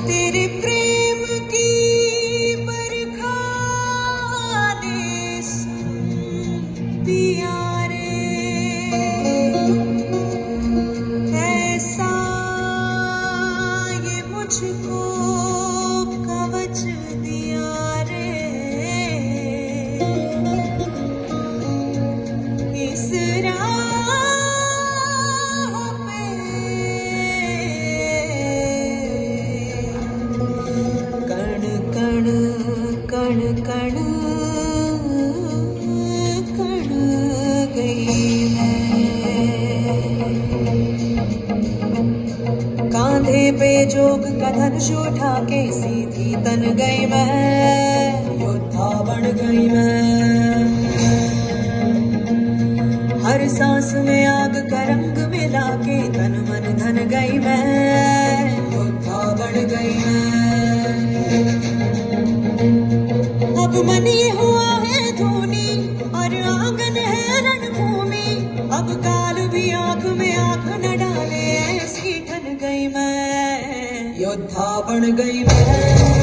तेरे प्रेम की बरखा देश पिया रे, ऐसा ये मुझको कवच दिया रे। इस राह पे कण कण कण कण कण गई मैं। कांधे पे जोग का धनुष उठा के सीधी तन गई मैं, योद्धा बन गई मैं। हर सांस में आग का रंग मिला के तन मन धन गई मैं, योद्धा बन गई मैं। अब मन ये हुआ है धोनी और आंगन है रणभूमि, अब काल भी आंख में आंख न डाले ऐसी ठन गई मैं, योद्धा बन गई मैं।